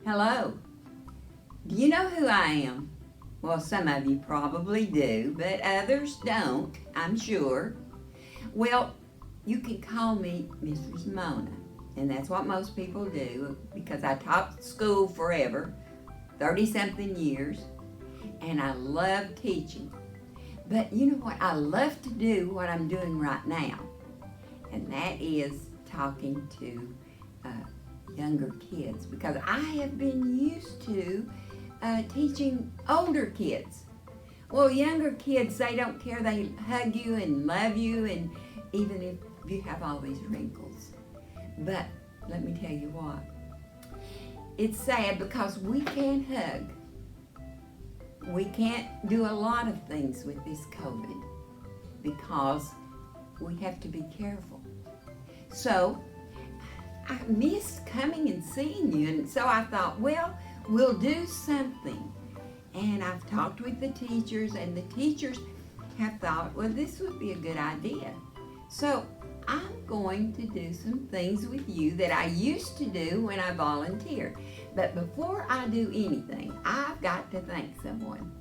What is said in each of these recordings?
Hello. Do you know who I am? Well, some of you probably do, but others don't, I'm sure. Well, you can call me Mrs. Mona, and that's what most people do because I taught school forever, 30-something years, and I love teaching. But you know what? I love to do what I'm doing right now, and that is talking to younger kids because I have been used to teaching older kids. Well, younger kids, they don't care. They hug you and love you, and even if you have all these wrinkles. But let me tell you what, it's sad because we can't hug. We can't do a lot of things with this COVID because we have to be careful. So I missed coming and seeing you, and so I thought, well, we'll do something. And I've talked with the teachers, and the teachers have thought, well, this would be a good idea. So I'm going to do some things with you that I used to do when I volunteered. But before I do anything, I've got to thank someone.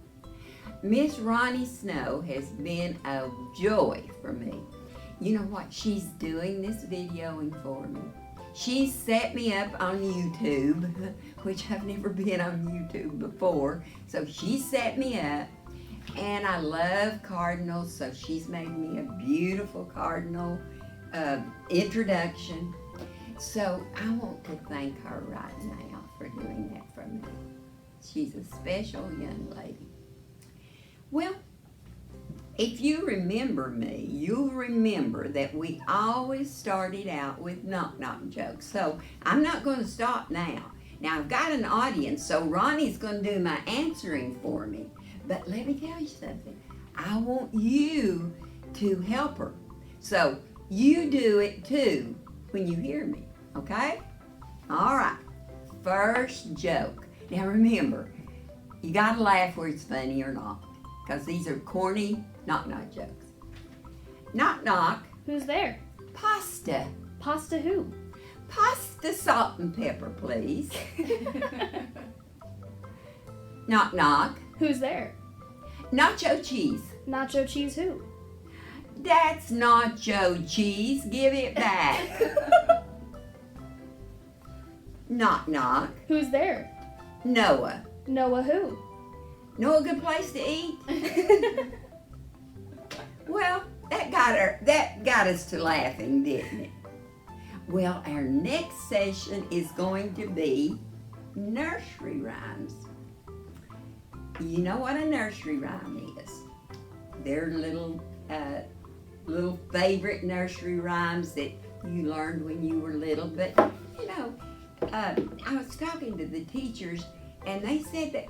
Miss Ronnie Snow has been a joy for me. You know what? She's doing this videoing for me. She set me up on YouTube, which I've never been on YouTube before. So she set me up, and I love cardinals, so she's made me a beautiful cardinal introduction. So I want to thank her right now for doing that for me. She's a special young lady. Well, if you remember me, you'll remember that we always started out with knock-knock jokes. So I'm not going to stop now. Now I've got an audience, so Ronnie's going to do my answering for me. But let me tell you something. I want you to help her. So you do it too when you hear me, okay? All right, first joke. Now remember, you got to laugh where it's funny or not, because these are corny knock-knock jokes. Knock-knock. Who's there? Pasta. Pasta who? Pasta, salt and pepper, please. Knock-knock. Who's there? Nacho cheese. Nacho cheese who? That's nacho cheese. Give it back. Knock-knock. Who's there? Noah. Noah who? Know a good place to eat? Well, that got us to laughing, didn't it? Well, our next session is going to be nursery rhymes. You know what a nursery rhyme is? They're little favorite nursery rhymes that you learned when you were little. But, you know, I was talking to the teachers, and they said that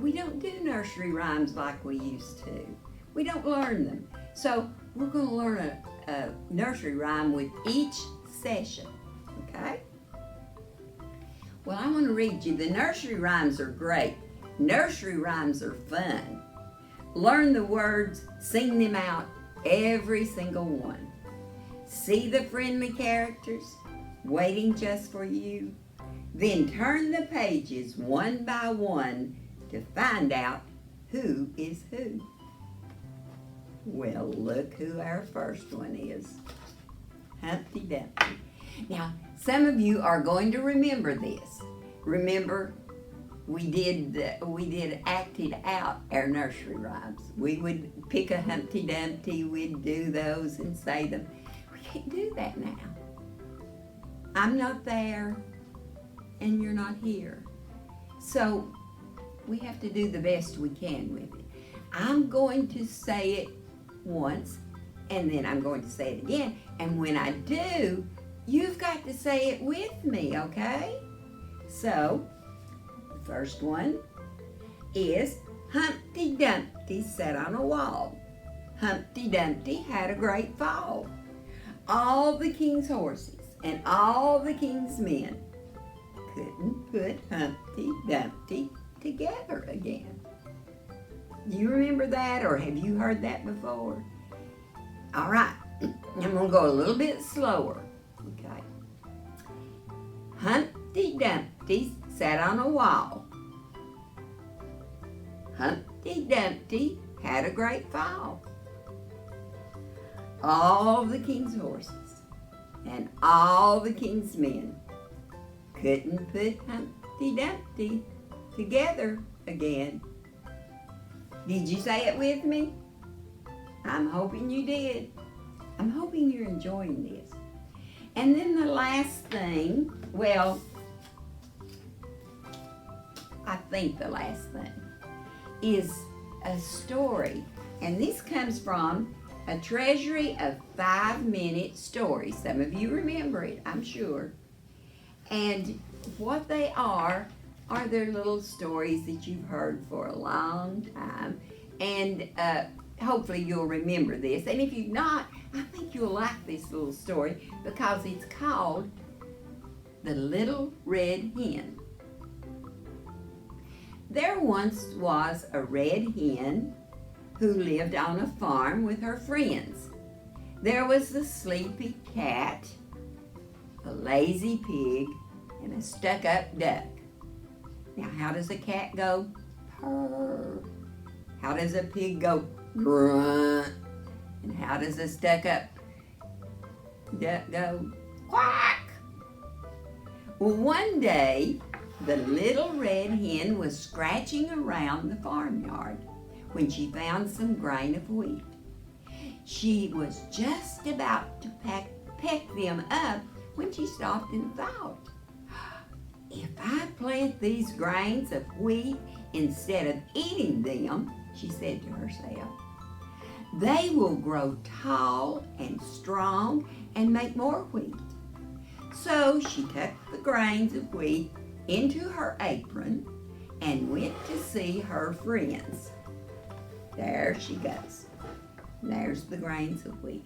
we don't do nursery rhymes like we used to. We don't learn them. So we're going to learn a nursery rhyme with each session, okay? Well, I want to read you. The nursery rhymes are great. Nursery rhymes are fun. Learn the words, sing them out, every single one. See the friendly characters waiting just for you. Then turn the pages one by one to find out who is who. Well, look who our first one is. Humpty Dumpty. Now, some of you are going to remember this. Remember, we did acted out our nursery rhymes. We would pick a Humpty Dumpty, we'd do those and say them. We can't do that now. I'm not there, and you're not here. So we have to do the best we can with it. I'm going to say it once, and then I'm going to say it again. And when I do, you've got to say it with me, okay? So, the first one is Humpty Dumpty sat on a wall. Humpty Dumpty had a great fall. All the king's horses and all the king's men couldn't put Humpty Dumpty together again. Do you remember that, or have you heard that before? All right, I'm going to go a little bit slower, okay? Humpty Dumpty sat on a wall. Humpty Dumpty had a great fall. All the king's horses and all the king's men couldn't put Humpty Dumpty together again. Did you say it with me? I'm hoping you did. I'm hoping you're enjoying this. And then the last thing, well, I think the last thing is a story. And this comes from a treasury of 5-minute stories. Some of you remember it, I'm sure. And what they are their little stories that you've heard for a long time. And hopefully you'll remember this. And if you've not, I think you'll like this little story because it's called The Little Red Hen. There once was a red hen who lived on a farm with her friends. There was the sleepy cat, a lazy pig, and a stuck-up duck. Now, how does a cat go? Purr. How does a pig go? Grunt. And how does a stuck-up duck go? Quack. Well, one day, the little red hen was scratching around the farmyard when she found some grain of wheat. She was just about to peck them up when she stopped and thought, if I plant these grains of wheat instead of eating them, she said to herself, they will grow tall and strong and make more wheat. So she tucked the grains of wheat into her apron and went to see her friends. There she goes. There's the grains of wheat.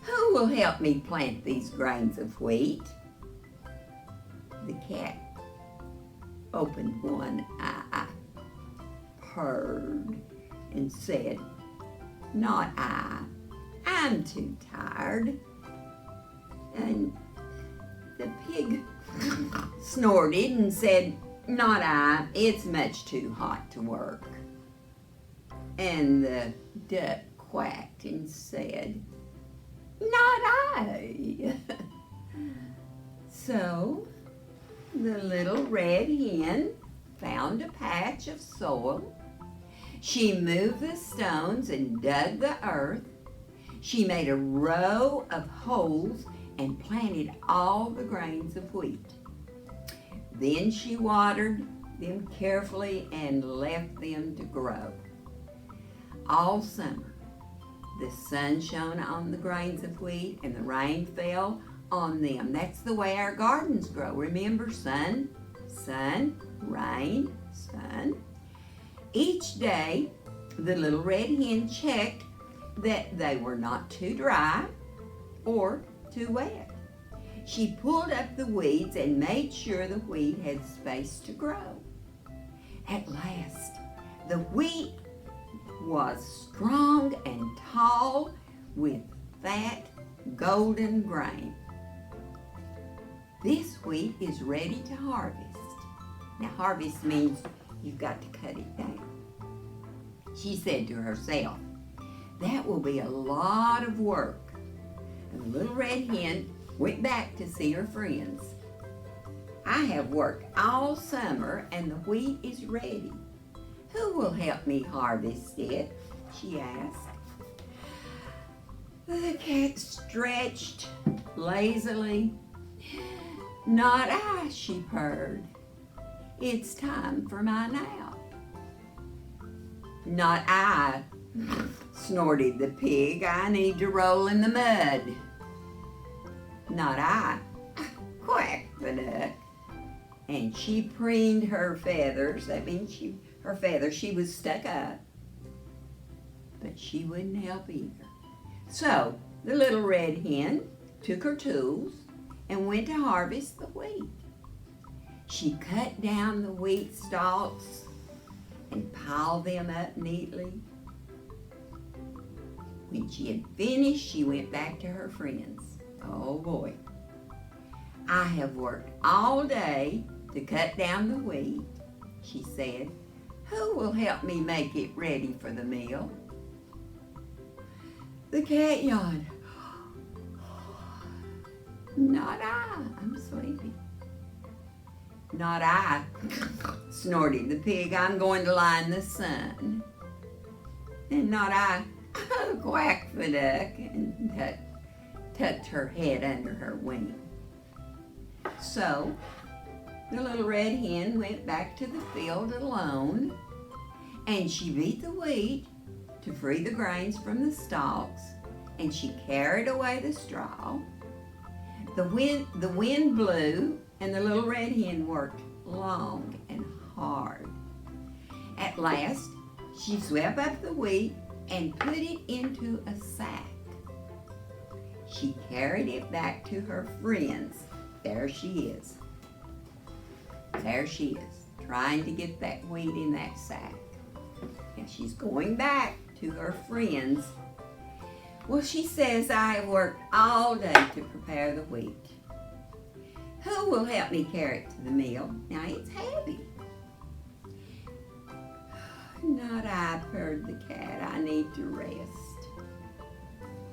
Who will help me plant these grains of wheat? The cat opened one eye, purred, and said, not I. I'm too tired. And the pig snorted and said, not I. It's much too hot to work. And the duck quacked and said, not I. So the little red hen found a patch of soil. She moved the stones and dug the earth. She made a row of holes and planted all the grains of wheat. Then she watered them carefully and left them to grow. All summer, the sun shone on the grains of wheat and the rain fell on them. That's the way our gardens grow. Remember, sun, sun, rain, sun. Each day, the little red hen checked that they were not too dry or too wet. She pulled up the weeds and made sure the wheat had space to grow. At last, the wheat was strong and tall with fat, golden grain. This wheat is ready to harvest. Now, harvest means you've got to cut it down. She said to herself, that will be a lot of work. And the little red hen went back to see her friends. I have worked all summer and the wheat is ready. Who will help me harvest it? She asked. The cat stretched lazily. Not I, she purred. It's time for my nap. Not I, snorted the pig. I need to roll in the mud. Not I, quacked the duck. And she preened her feathers. That means she was stuck up. But she wouldn't help either. So the little red hen took her tools and went to harvest the wheat. She cut down the wheat stalks and piled them up neatly. When she had finished, she went back to her friends. Oh boy, I have worked all day to cut down the wheat, she said. Who will help me make it ready for the meal? The cat yawned. Not I, I'm sleepy. Not I, snorted the pig. I'm going to lie in the sun. And not I, quacked the duck and tucked her head under her wing. So the little red hen went back to the field alone, and she beat the wheat to free the grains from the stalks, and she carried away the straw. The wind blew, and the little red hen worked long and hard. At last, she swept up the wheat and put it into a sack. She carried it back to her friends. There she is. There she is, trying to get that wheat in that sack. And she's going back to her friends. Well, she says, I have worked all day to prepare the wheat. Who will help me carry it to the mill? Now it's heavy. Not I, purred the cat. I need to rest.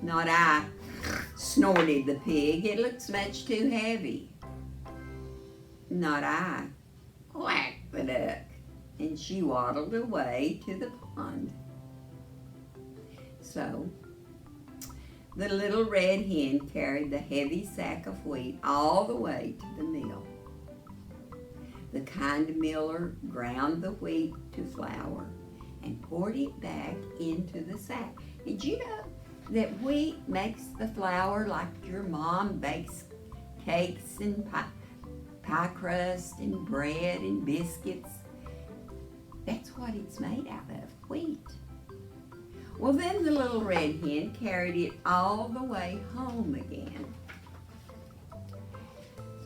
Not I, snorted the pig. It looks much too heavy. Not I, quacked the duck. And she waddled away to the pond. So, the little red hen carried the heavy sack of wheat all the way to the mill. The kind miller ground the wheat to flour and poured it back into the sack. Did you know that wheat makes the flour like your mom bakes cakes and pie crust and bread and biscuits? That's what it's made out of, wheat. Well, then the little red hen carried it all the way home again.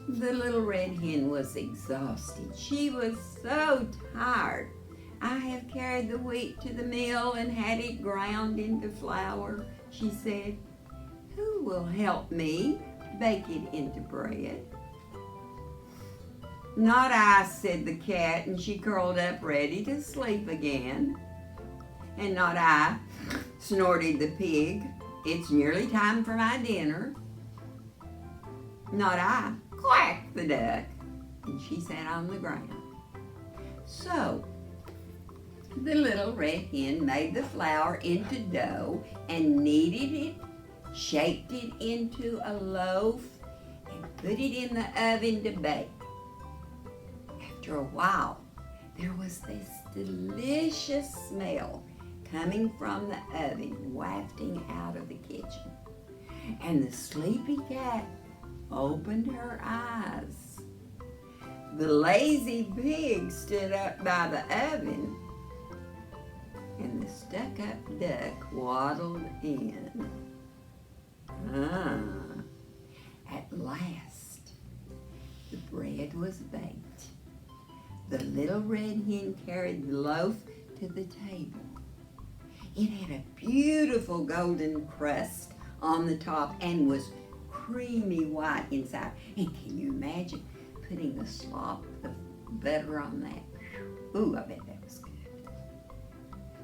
The little red hen was exhausted. She was so tired. I have carried the wheat to the mill and had it ground into flour, she said. Who will help me bake it into bread? Not I, said the cat, and she curled up ready to sleep again. And not I, snorted the pig. It's nearly time for my dinner. Not I, quacked the duck, and she sat on the ground. So, the little red hen made the flour into dough and kneaded it, shaped it into a loaf, and put it in the oven to bake. After a while, there was this delicious smell coming from the oven, wafting out of the kitchen. And the sleepy cat opened her eyes. The lazy pig stood up by the oven, and the stuck-up duck waddled in. At last, the bread was baked. The little red hen carried the loaf to the table. It had a beautiful golden crust on the top and was creamy white inside. And can you imagine putting the slop of butter on that? Ooh, I bet that was good.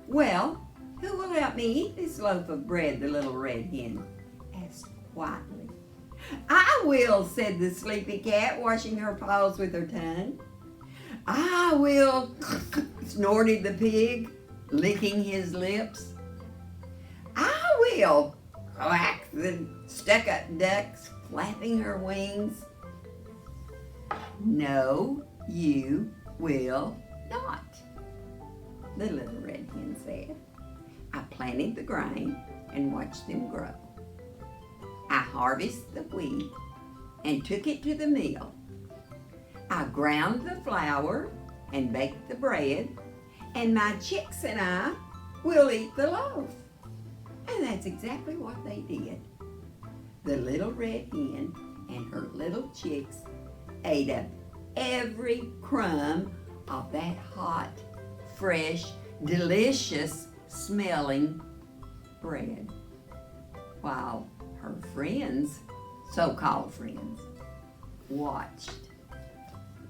Well, who will help me eat this loaf of bread? The little red hen asked quietly. I will, said the sleepy cat, washing her paws with her tongue. I will, snorted the pig, licking his lips. I will, quacked the stuck-up duck, flapping her wings. No, you will not, the little red hen said. I planted the grain and watched them grow. I harvested the wheat and took it to the mill. I ground the flour and baked the bread, and my chicks and I will eat the loaf. And that's exactly what they did. The little red hen and her little chicks ate up every crumb of that hot, fresh, delicious smelling bread, while her friends, so-called friends, watched.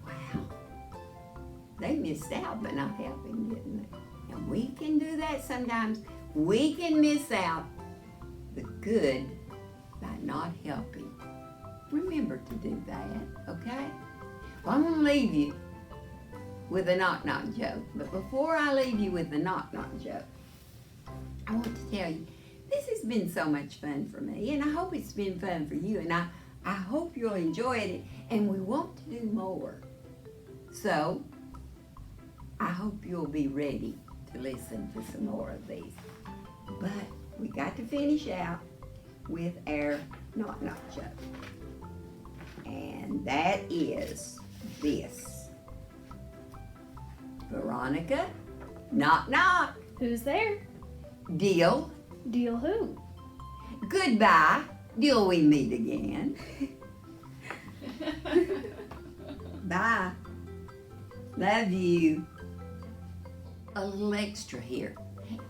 Wow. They missed out by not helping, didn't they? And we can do that sometimes. We can miss out the good by not helping. Remember to do that, okay? Well, I'm going to leave you with a knock-knock joke. But before I leave you with the knock-knock joke, I want to tell you, this has been so much fun for me, and I hope it's been fun for you, and I hope you'll enjoy it, and we want to do more. So, I hope you'll be ready to listen to some more of these. But we got to finish out with our knock-knock joke. And that is this. Veronica, knock knock. Who's there? Deal. Deal who? Goodbye. Till we meet again. Bye. Love you. A little extra here.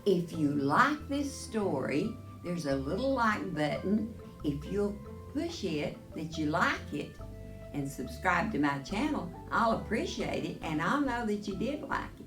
If you like this story, there's a little like button. If you'll push it that you like it and subscribe to my channel, I'll appreciate it, and I'll know that you did like it.